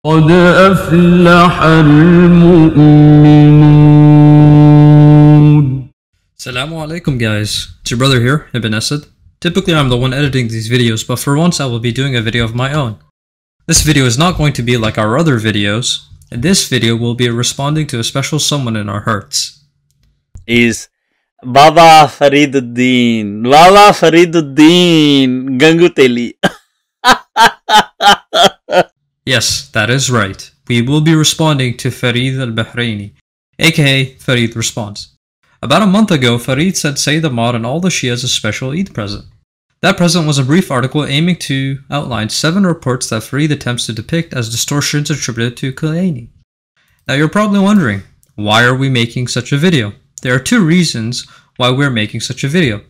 قد أفلح المؤمنون. Assalamu alaikum guys, it's your brother here, Ibn Asad. Typically I'm the one editing these videos, but for once I will be doing a video of my own. This video is not going to be like our other videos. In this video we'll be responding to a special someone in our hearts. Is Baba Fariduddin. Baba Fariduddin Ganguteli. Yes, that is right. We will be responding to Farid al-Bahraini, aka Farid Responds. About a month ago, Farid sent Sayyid Ahmad and all the Shias a special Eid present. That present was a brief article aiming to outline 7 reports that Farid attempts to depict as distortions attributed to Kulayni. Now you're probably wondering, why are we making such a video? There are 2 reasons why we're making such a video.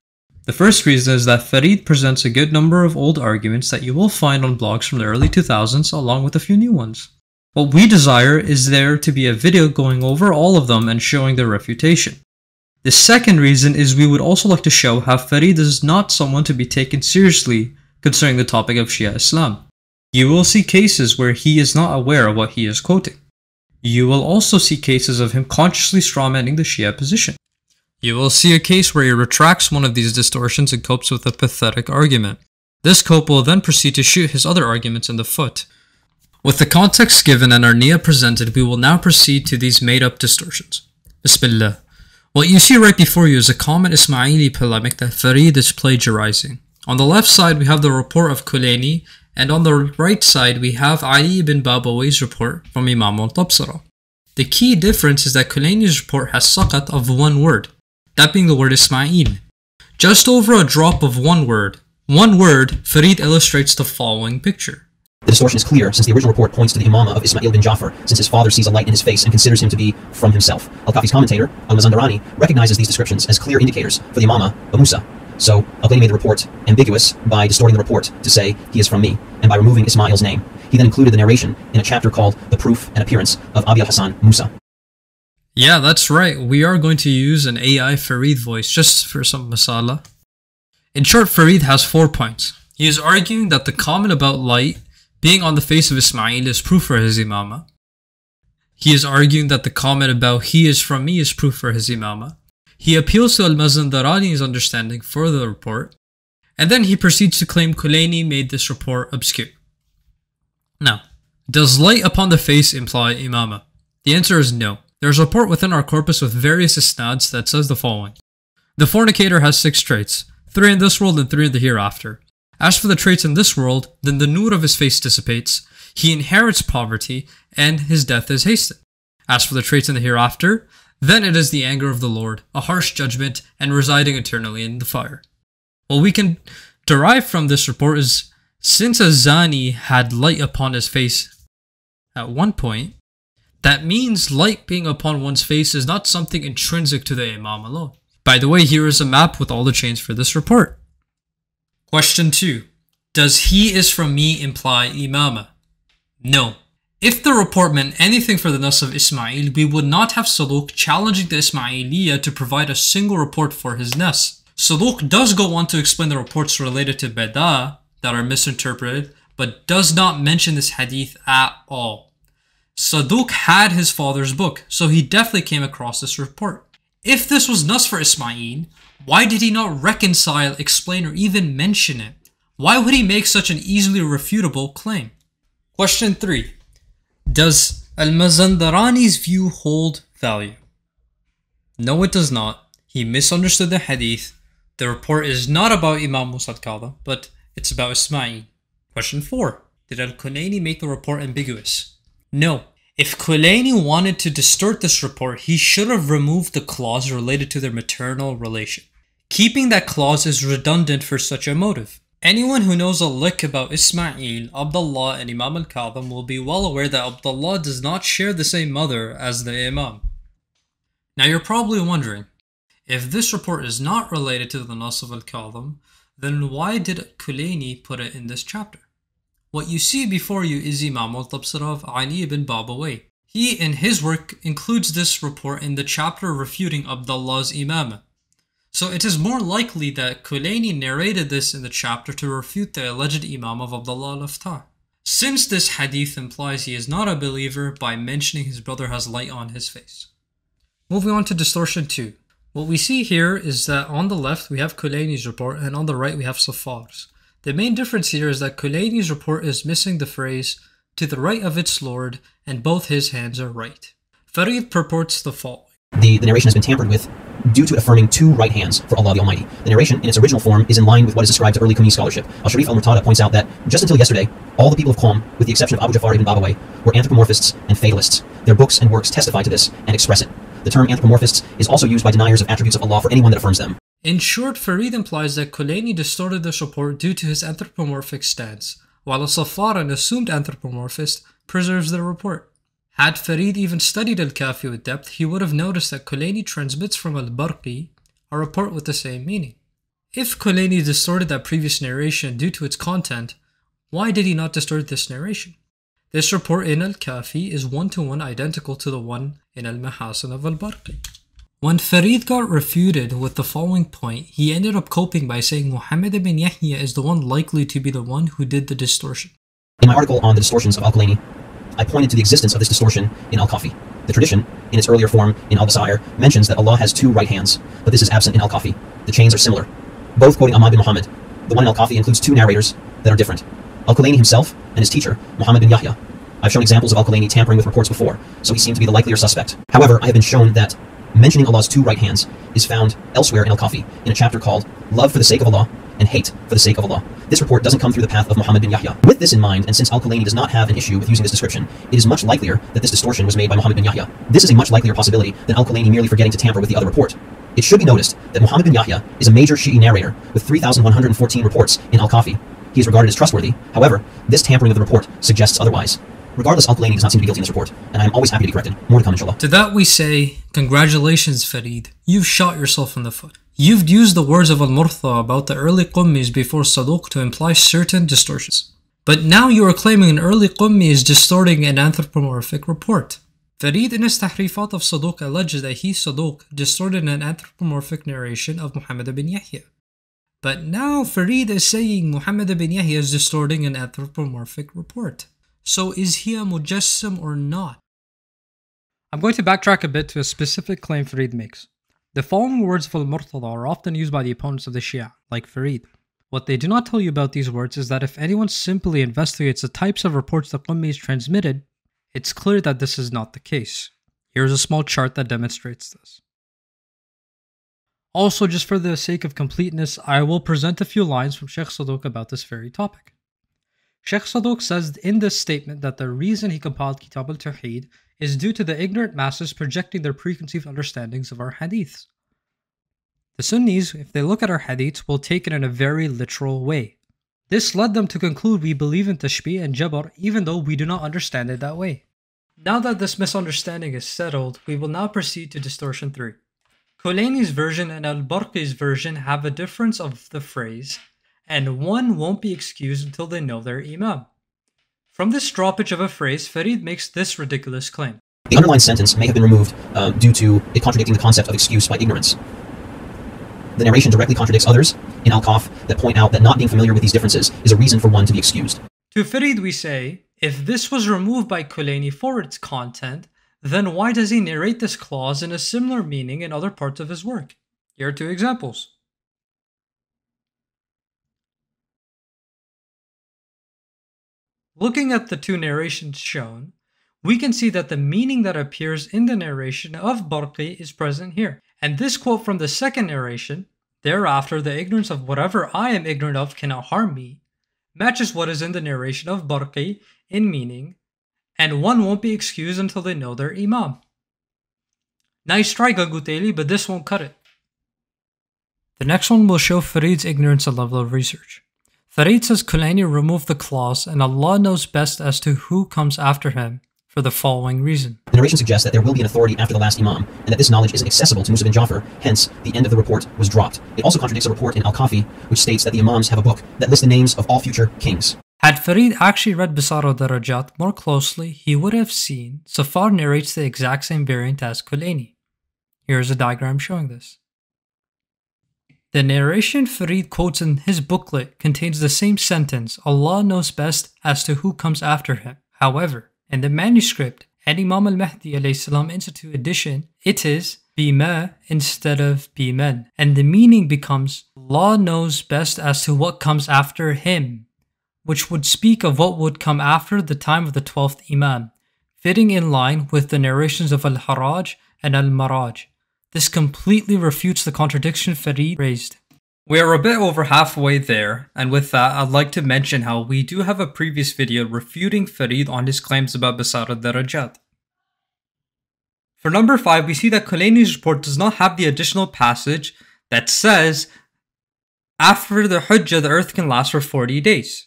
The first reason is that Farid presents a good number of old arguments that you will find on blogs from the early 2000s along with a few new ones. What we desire is there to be a video going over all of them and showing their refutation. The second reason is we would also like to show how Farid is not someone to be taken seriously concerning the topic of Shia Islam. You will see cases where he is not aware of what he is quoting. You will also see cases of him consciously strawmanning the Shia position. You will see a case where he retracts one of these distortions and copes with a pathetic argument. This cope will then proceed to shoot his other arguments in the foot. With the context given and our niyyah presented, we will now proceed to these made-up distortions. Bismillah. What you see right before you is a common Ismaili polemic that Farid is plagiarizing. On the left side we have the report of Kulayni, and on the right side we have Ali ibn Babawayh's report from Imam al-Tafsir. The key difference is that Kulayni's report has saqat of 1 word, that being the word Ismail. Just over a drop of one word, Farid illustrates the following picture. The distortion is clear since the original report points to the imamah of Ismail bin Ja'far, since his father sees a light in his face and considers him to be from himself. Al-Kafi's commentator, al-Mazandarani, recognizes these descriptions as clear indicators for the imamah of Musa. So, al-Kulayni made the report ambiguous by distorting the report to say he is from me, and by removing Ismail's name. He then included the narration in a chapter called The Proof and Appearance of Abi al-Hasan Musa. Yeah, that's right. We are going to use an AI Farid voice just for some masala. In short, Farid has 4 points. He is arguing that the comment about light being on the face of Ismail is proof for his imamah. He is arguing that the comment about he is from me is proof for his imamah. He appeals to al-Mazandarani's understanding for the report, and then he proceeds to claim Kulayni made this report obscure. Now, does light upon the face imply imamah? The answer is no. There is a report within our corpus with various isnads that says the following. The fornicator has 6 traits, 3 in this world and 3 in the hereafter. As for the traits in this world, then the nur of his face dissipates, he inherits poverty, and his death is hastened. As for the traits in the hereafter, then it is the anger of the Lord, a harsh judgment, and residing eternally in the fire. What we can derive from this report is, since a zani had light upon his face at one point, that means light being upon one's face is not something intrinsic to the imam alone. By the way, here is a map with all the chains for this report. Question 2. Does he is from me imply imamah? No. If the report meant anything for the nas of Ismail, we would not have Saduq challenging the Ismailiyah to provide a single report for his nas. Saduq does go on to explain the reports related to Bada that are misinterpreted, but does not mention this hadith at all. Saduq had his father's book, so he definitely came across this report. If this was nas for Ismail, why did he not reconcile, explain, or even mention it? Why would he make such an easily refutable claim? Question 3. Does al-Mazandarani's view hold value? No, it does not. He misunderstood the hadith. The report is not about Imam Musa al-Kadhim, but it's about Ismail. Question 4. Did al-Kulayni make the report ambiguous? No. If Kulayni wanted to distort this report, he should have removed the clause related to their maternal relation. Keeping that clause is redundant for such a motive. Anyone who knows a lick about Ismail, Abdullah, and Imam al-Kadhim will be well aware that Abdullah does not share the same mother as the Imam. Now you're probably wondering, if this report is not related to the nas of al-Kadhim, then why did Kulayni put it in this chapter? What you see before you is Imam al-Tafsir of Ali ibn Babawayh. He, in his work, includes this report in the chapter refuting Abdullah's imamah. So it is more likely that Kulayni narrated this in the chapter to refute the alleged imam of Abdullah al-Aftah. since this hadith implies he is not a believer by mentioning his brother has light on his face. Moving on to distortion 2. What we see here is that on the left we have Kulayni's report and on the right we have Safar's. The main difference here is that Kulayni's report is missing the phrase, to the right of its Lord, and both his hands are right. Farid purports the following. The narration has been tampered with due to affirming two right hands for Allah the Almighty. The narration in its original form is in line with what is ascribed to early Qummi scholarship. Al-Sharif al-Murtada points out that just until yesterday, all the people of Qum, with the exception of Abu Ja'far ibn Babawayh, were anthropomorphists and fatalists. Their books and works testify to this and express it. The term anthropomorphists is also used by deniers of attributes of Allah for anyone that affirms them. In short, Farid implies that Kulayni distorted this report due to his anthropomorphic stance, while a Safar, an assumed anthropomorphist, preserves the report. Had Farid even studied al-Kafi with depth, he would have noticed that Kulayni transmits from al-Barqi a report with the same meaning. If Kulayni distorted that previous narration due to its content, why did he not distort this narration? This report in al-Kafi is one-to-one identical to the one in al-Mahasin of al-Barqi. When Farid got refuted with the following point, he ended up coping by saying Muhammad ibn Yahya is the one likely to be the one who did the distortion. In my article on the Distortions of al-Kulayni, I pointed to the existence of this distortion in al-Kafi. The tradition, in its earlier form in al-Basair, mentions that Allah has two right hands, but this is absent in al-Kafi. The chains are similar, both quoting Ahmad bin Muhammad. The one in al-Kafi includes two narrators that are different, al-Kulayni himself and his teacher, Muhammad bin Yahya. I've shown examples of al-Kulayni tampering with reports before, so he seemed to be the likelier suspect. However, I have been shown that mentioning Allah's two right hands is found elsewhere in al-Kafi, in a chapter called Love for the Sake of Allah and Hate for the Sake of Allah. This report doesn't come through the path of Muhammad bin Yahya. With this in mind, and since al-Kulayni does not have an issue with using this description, it is much likelier that this distortion was made by Muhammad bin Yahya. This is a much likelier possibility than al-Kulayni merely forgetting to tamper with the other report. It should be noticed that Muhammad bin Yahya is a major Shi'i narrator with 3,114 reports in al-Kafi. He is regarded as trustworthy. However, this tampering of the report suggests otherwise. Regardless, al-Kulayni does not seem to be guilty in this report, and I am always happy to be corrected. More to come, inshallah. To that we say, congratulations Farid, you've shot yourself in the foot. You've used the words of al-Murtha about the early Qummis before Saduq to imply certain distortions. But now you are claiming an early Qummi is distorting an anthropomorphic report. Farid in his Tahrifat of Saduq alleges that he, Saduq, distorted an anthropomorphic narration of Muhammad ibn Yahya. But now Farid is saying Muhammad ibn Yahya is distorting an anthropomorphic report. So is he a Mujassim or not? I'm going to backtrack a bit to a specific claim Farid makes. The following words of al-Murtada are often used by the opponents of the Shia, like Farid. What they do not tell you about these words is that if anyone simply investigates the types of reports the Qummis transmitted, it's clear that this is not the case. Here's a small chart that demonstrates this. Also, just for the sake of completeness, I will present a few lines from Sheikh Saduq about this very topic. Sheikh Saduq says in this statement that the reason he compiled Kitab al-Tawheed is due to the ignorant masses projecting their preconceived understandings of our hadiths. The Sunnis, if they look at our hadiths, will take it in a very literal way. This led them to conclude we believe in Tashbih and Jabr even though we do not understand it that way. Now that this misunderstanding is settled, we will now proceed to Distortion 3. Kulayni's version and al-Barqi's version have a difference of the phrase, and one won't be excused until they know their Imam. From this droppage of a phrase, Farid makes this ridiculous claim. The underlined sentence may have been removed due to it contradicting the concept of excuse by ignorance. The narration directly contradicts others in al-Kaf that point out that not being familiar with these differences is a reason for one to be excused. To Farid we say, if this was removed by Kulayni for its content, then why does he narrate this clause in a similar meaning in other parts of his work? Here are two examples. Looking at the two narrations shown, we can see that the meaning that appears in the narration of Barqi is present here. And this quote from the second narration, thereafter the ignorance of whatever I am ignorant of cannot harm me, matches what is in the narration of Barqi in meaning, and one won't be excused until they know their Imam. Nice try Ganguteli, but this won't cut it. The next one will show Farid's ignorance and level of research. Farid says Kulayni removed the clause and Allah knows best as to who comes after him for the following reason. The narration suggests that there will be an authority after the last Imam, and that this knowledge isn't accessible to Musa bin Ja'far, hence the end of the report was dropped. It also contradicts a report in al-Kafi which states that the Imams have a book that lists the names of all future kings. Had Farid actually read Bisara Darajat more closely, he would have seen Safar narrates the exact same variant as Kulayni. Here's a diagram showing this. The narration Farid quotes in his booklet contains the same sentence, Allah knows best as to who comes after him. However, in the manuscript and Imam al-Mahdi Institute edition, it is bima instead of biman, and the meaning becomes Allah knows best as to what comes after him, which would speak of what would come after the time of the 12th Imam, fitting in line with the narrations of al-Haraj and al-Maraj. This completely refutes the contradiction Farid raised. We are a bit over halfway there, and with that, I'd like to mention how we do have a previous video refuting Farid on his claims about Basar al-Darajat. For number 5, we see that Kulayni's report does not have the additional passage that says, after the Hujjah, the earth can last for 40 days.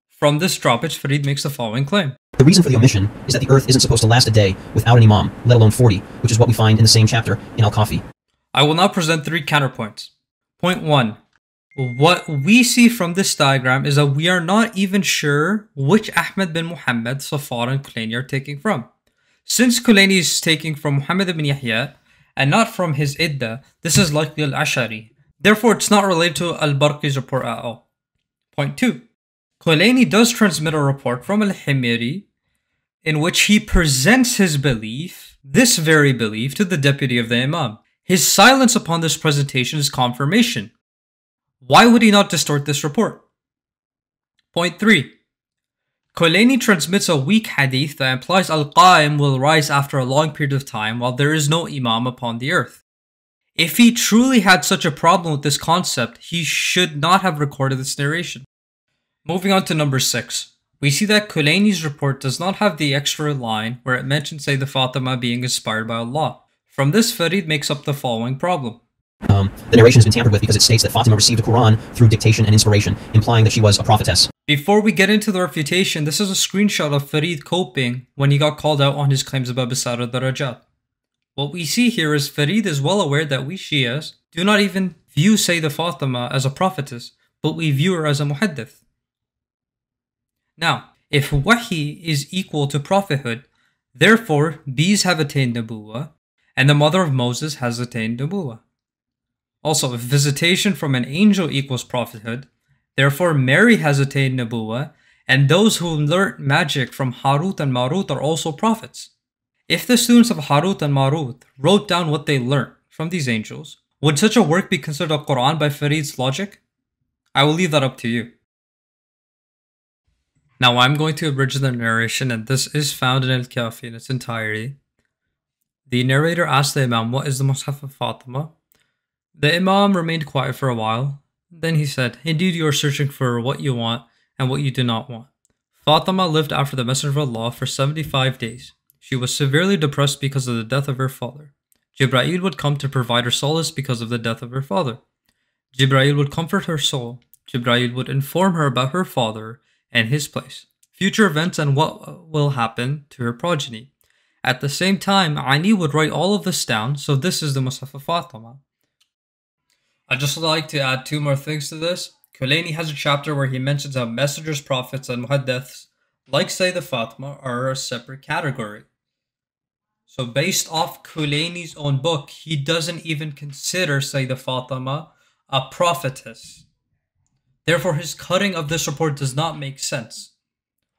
From this droppage, Farid makes the following claim. The reason for the omission is that the earth isn't supposed to last a day without an imam, let alone 40, which is what we find in the same chapter in Al-Kafi. I will now present 3 counterpoints. Point 1. What we see from this diagram is that we are not even sure which Ahmed bin Muhammad, Safar, and Kulayni are taking from. Since Kulayni is taking from Muhammad ibn Yahya and not from his Idda, this is likely al-Ash'ari. Therefore, it's not related to al-Barqi's report at all. Point 2. Kulayni does transmit a report from al-Himyari in which he presents his belief, this very belief, to the deputy of the Imam. His silence upon this presentation is confirmation. Why would he not distort this report? Point 3. Kulayni transmits a weak hadith that implies Al-Qa'im will rise after a long period of time while there is no Imam upon the earth. If he truly had such a problem with this concept, he should not have recorded this narration. Moving on to number 6. We see that Kulayni's report does not have the extra line where it mentions Sayyidah Fatima being inspired by Allah. From this, Farid makes up the following problem. The narration has been tampered with because it states that Fatima received the Quran through dictation and inspiration, implying that she was a prophetess. Before we get into the refutation, this is a screenshot of Farid coping when he got called out on his claims about Basar al-Darajat. What we see here is Farid is well aware that we Shias do not even view Sayyidah Fatima as a prophetess, but we view her as a muhaddith. Now, if wahi is equal to prophethood, therefore bees have attained Nubuwwah, and the mother of Moses has attained Nubuwwah. Also, if visitation from an angel equals prophethood, therefore Mary has attained Nubuwwah, and those who learnt magic from Harut and Marut are also prophets. If the students of Harut and Marut wrote down what they learnt from these angels, would such a work be considered a Quran by Farid's logic? I will leave that up to you. Now I'm going to abridge the narration, and this is found in Al-Kafi in its entirety. The narrator asked the Imam, what is the Mus'haf of Fatima? The Imam remained quiet for a while. Then he said, indeed you are searching for what you want and what you do not want. Fatima lived after the Messenger of Allah for 75 days. She was severely depressed because of the death of her father. Jibra'il would come to provide her solace because of the death of her father. Jibra'il would comfort her soul. Jibra'il would inform her about her father and his place, future events, and what will happen to her progeny. At the same time, Ani would write all of this down, so this is the Mus'haf of Fatima. I'd just like to add 2 more things to this. Kulayni has a chapter where he mentions how messengers, prophets, and muhaddiths, like Sayyidah Fatima, are a separate category. So based off Kulayni's own book, he doesn't even consider Sayyidah Fatima a prophetess. Therefore, his cutting of this report does not make sense.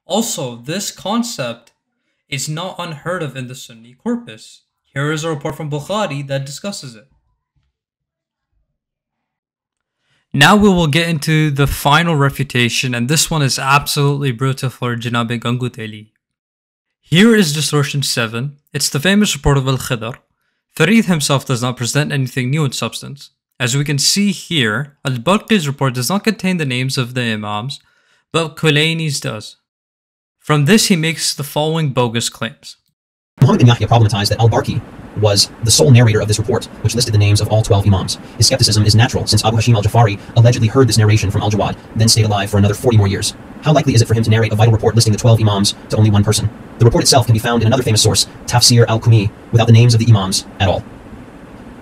Also, this concept is not unheard of in the Sunni corpus. Here is a report from Bukhari that discusses it. Now we will get into the final refutation, and this one is absolutely brutal for Janabi Ganguteli. Here is Distortion 7. It's the famous report of Al-Khidr. Farid himself does not present anything new in substance. As we can see here, Al-Barqi's report does not contain the names of the Imams, but Kulayni's does. From this he makes the following bogus claims. Muhammad bin Yahya problematized that al-Barqi was the sole narrator of this report, which listed the names of all 12 Imams. His skepticism is natural, since Abu Hashim al-Jafari allegedly heard this narration from al-Jawad, then stayed alive for another 40 more years. How likely is it for him to narrate a vital report listing the 12 Imams to only one person? The report itself can be found in another famous source, Tafsir al-Qummi, without the names of the Imams at all.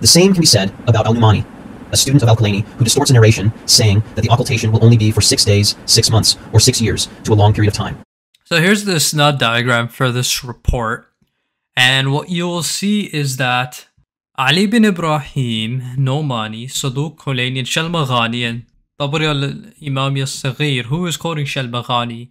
The same can be said about al-Numani, a student of al-Kulayni, who distorts a narration, saying that the occultation will only be for 6 days, 6 months, or 6 years, to a long period of time. So here's the SNUD diagram for this report, and what you will see is that Ali bin Ibrahim, Numani, Saduq Kulayni, and Shalmagani, and Tabari al-Imam al-Saghir, who is quoting Shalmagani,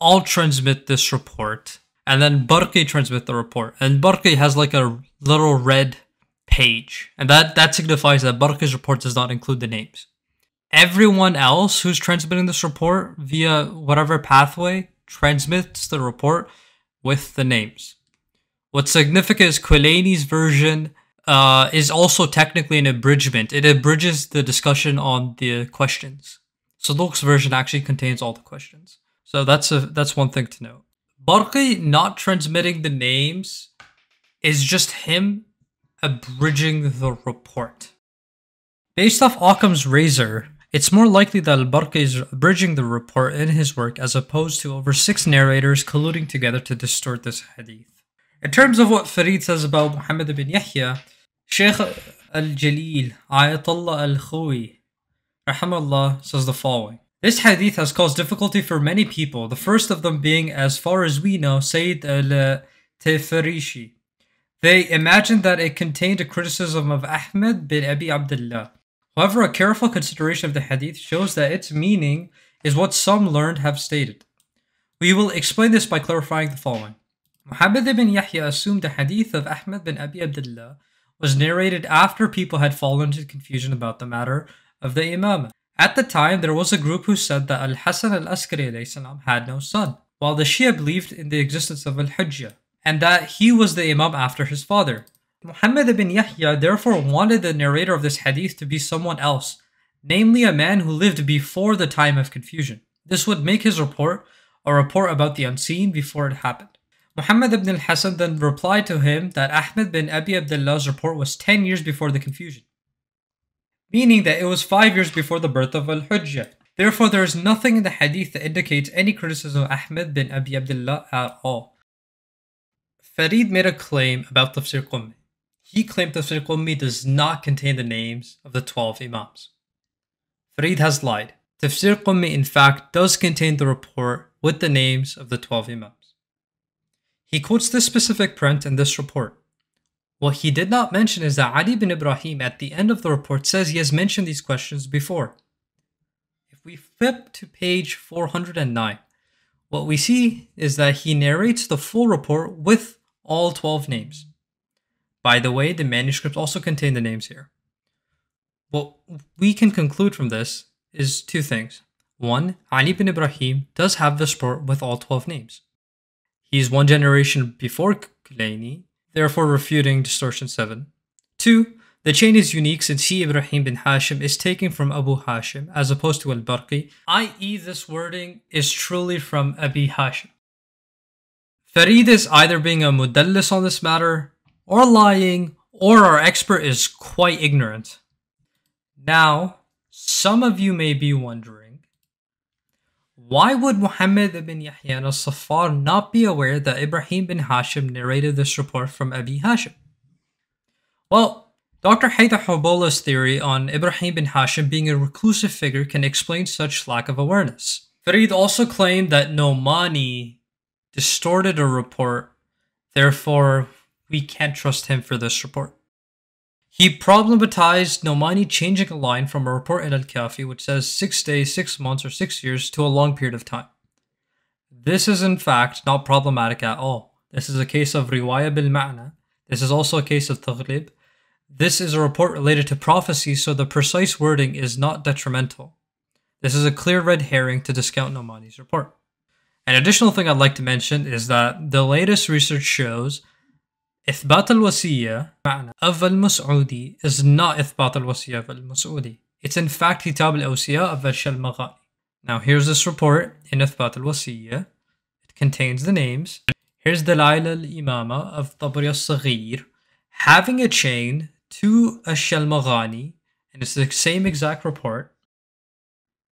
all transmit this report. And then Barqi transmit the report. And Barqi has like a little red page. And that signifies that Barqi's report does not include the names. Everyone else who's transmitting this report via whatever pathway transmits the report with the names. What's significant is Kulayni's version is also technically an abridgment. It abridges the discussion on the questions. Saduq's version actually contains all the questions. So that's one thing to note. Barqi not transmitting the names is just him abridging the report. Based off Occam's razor, it's more likely that al-Barqi is abridging the report in his work as opposed to over 6 narrators colluding together to distort this hadith. In terms of what Farid says about Muhammad ibn Yahya, Shaykh al-Jalil Ayatollah al-Khawi Rahimahullah says the following. This hadith has caused difficulty for many people, the first of them being, as far as we know, Sayyid al-Tafarishi. They imagined that it contained a criticism of Ahmed bin Abi Abdullah. However, a careful consideration of the hadith shows that its meaning is what some learned have stated. We will explain this by clarifying the following. Muhammad ibn Yahya assumed the hadith of Ahmed bin Abi Abdullah was narrated after people had fallen into confusion about the matter of the imamah. At the time, there was a group who said that Al-Hasan al-Askari had no son, while the Shia believed in the existence of al-Hujjah, and that he was the imam after his father. Muhammad ibn Yahya therefore wanted the narrator of this hadith to be someone else, namely a man who lived before the time of confusion. This would make his report a report about the unseen before it happened. Muhammad ibn al-Hasan then replied to him that Ahmed bin Abi Abdullah's report was 10 years before the confusion, meaning that it was 5 years before the birth of al-Hujjah. Therefore, there is nothing in the hadith that indicates any criticism of Ahmed bin Abi Abdullah at all. Farid made a claim about Tafsir Qummi. He claimed Tafsir Qummi does not contain the names of the 12 imams. Farid has lied. Tafsir Qummi in fact does contain the report with the names of the 12 imams. He quotes this specific print in this report. What he did not mention is that Ali bin Ibrahim at the end of the report says he has mentioned these questions before. If we flip to page 409, what we see is that he narrates the full report with all 12 names. By the way, the manuscripts also contain the names here. What we can conclude from this is 2 things. 1, Ali bin Ibrahim does have this report with all 12 names. He is 1 generation before Kulayni, therefore refuting Distortion 7. 2, the chain is unique since he, Ibrahim bin Hashim, is taken from Abu Hashim as opposed to al-Barqi, i.e. this wording is truly from Abi Hashim. Farid is either being a mudallis on this matter, or lying, or our expert is quite ignorant. Now, some of you may be wondering, why would Muhammad ibn Yahya al-Saffar not be aware that Ibrahim bin Hashim narrated this report from Abi Hashim? Well, Dr. Haydar Hubollah's theory on Ibrahim bin Hashim being a reclusive figure can explain such lack of awareness. Farid also claimed that Numani distorted a report, therefore we can't trust him for this report. He problematized Numani changing a line from a report in Al-Kafi which says 6 days, 6 months, or 6 years to a long period of time. This is in fact not problematic at all. This is a case of riwaya bil ma'na. This is also a case of taghlib. This is a report related to prophecy, so the precise wording is not detrimental. This is a clear red herring to discount Numani's report. An additional thing I'd like to mention is that the latest research shows إثبات الوصية of al-Mas'udi is not إثبات الوصية of al-Mas'udi. It's in fact Kitab al-Awsiyah of Shalmagani. Now here's this report in إثبات الوصية. It contains the names. Here's Dalail al-Imama of Tabari al-Saghir having a chain to a Shalmagani, and it's the same exact report.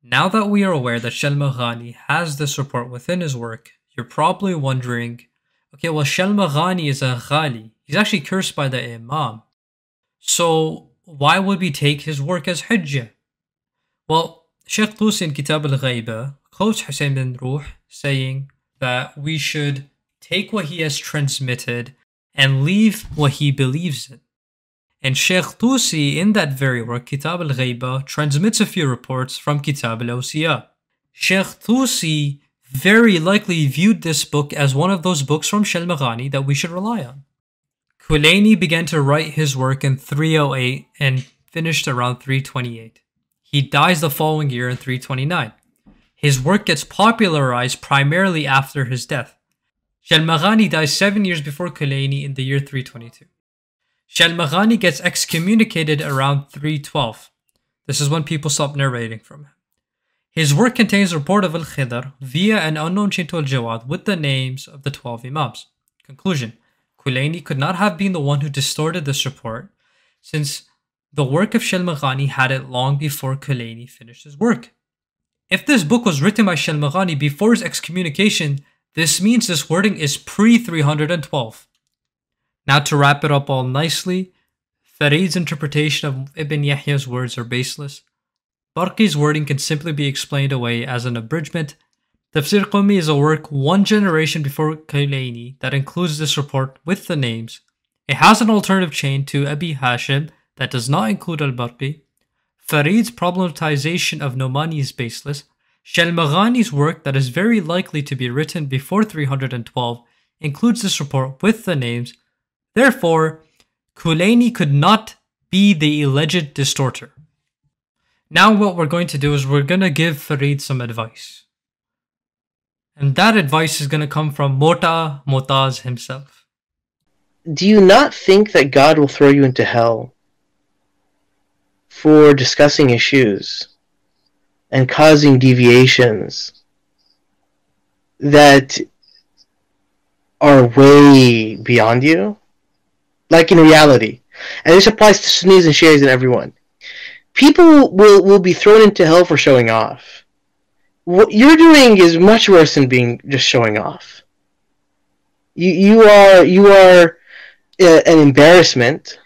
Now that we are aware that Shalmagani has this report within his work, you're probably wondering, okay, well, Shalmagani is a ghali. He's actually cursed by the imam. So why would we take his work as hujjah? Well, Shaykh Tusi in Kitab al-Ghaiba quotes Hussein bin Ruh saying that we should take what he has transmitted and leave what he believes in. And Sheikh Tusi, in that very work, Kitab al-Ghaiba, transmits a few reports from Kitab al-Awsiyah. Sheikh Tusi very likely viewed this book as one of those books from Shalmagani that we should rely on. Kulayni began to write his work in 308 and finished around 328. He dies the following year in 329. His work gets popularized primarily after his death. Shalmagani dies 7 years before Kulayni in the year 322. Shalmagani gets excommunicated around 312. This is when people stop narrating from him. His work contains a report of al-Khidr via an unknown chain to al-Jawad with the names of the 12 Imams. Conclusion: Kulayni could not have been the one who distorted this report, since the work of Shalmagani had it long before Kulayni finished his work. If this book was written by Shalmagani before his excommunication, this means this wording is pre-312. Now to wrap it up all nicely, Farid's interpretation of Ibn Yahya's words are baseless. Barqi's wording can simply be explained away as an abridgment. Tafsir Qummi is a work one generation before Kulayni that includes this report with the names. It has an alternative chain to Abi Hashim that does not include al-Barqi. Farid's problematization of Numani is baseless. Shalmaghani's work that is very likely to be written before 312 includes this report with the names. Therefore, Kulayni could not be the alleged distorter. Now what we're going to do is we're going to give Farid some advice. And that advice is going to come from Mota Motaz himself. Do you not think that God will throw you into hell for discussing issues and causing deviations that are way beyond you? Like in reality. And this applies to Sunnis and Shias and everyone. People will be thrown into hell for showing off. What you're doing is much worse than being just showing off. You are an embarrassment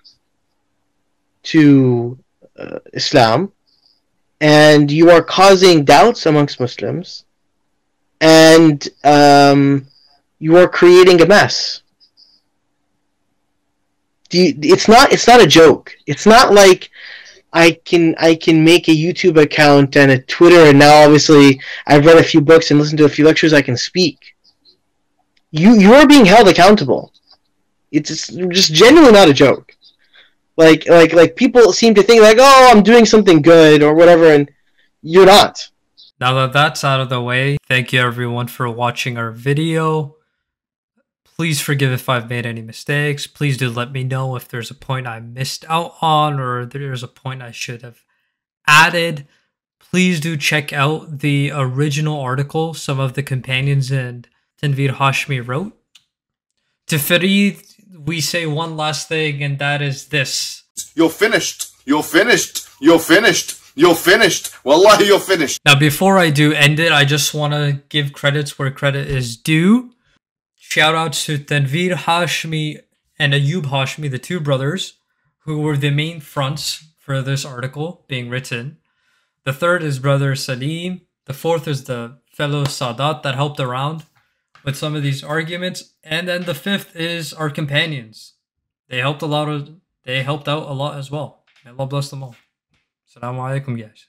to Islam, and you are causing doubts amongst Muslims, and you are creating a mess. It's not a joke. It's not like I can make a YouTube account and a Twitter, and now obviously I've read a few books and listened to a few lectures, I can speak. You are being held accountable. It's just genuinely not a joke. Like people seem to think like, oh, I'm doing something good or whatever, and you're not. Now that that's out of the way, thank you everyone for watching our video. Please forgive if I've made any mistakes. Please do let me know if there's a point I missed out on or there's a point I should have added. Please do check out the original article some of the companions and Tanveer Hashmi wrote. To Farid, we say one last thing, and that is this. You're finished. You're finished. You're finished. You're finished. Wallahi, you're finished. Now, before I do end it, I just want to give credits where credit is due. Shout out to Tanveer Hashmi and Ayub Hashmi, the two brothers, who were the main fronts for this article being written. The third is brother Salim. The fourth is the fellow Sadat that helped around with some of these arguments. And then the fifth is our companions. They helped out a lot as well. May Allah bless them all. Assalamu alaikum, guys.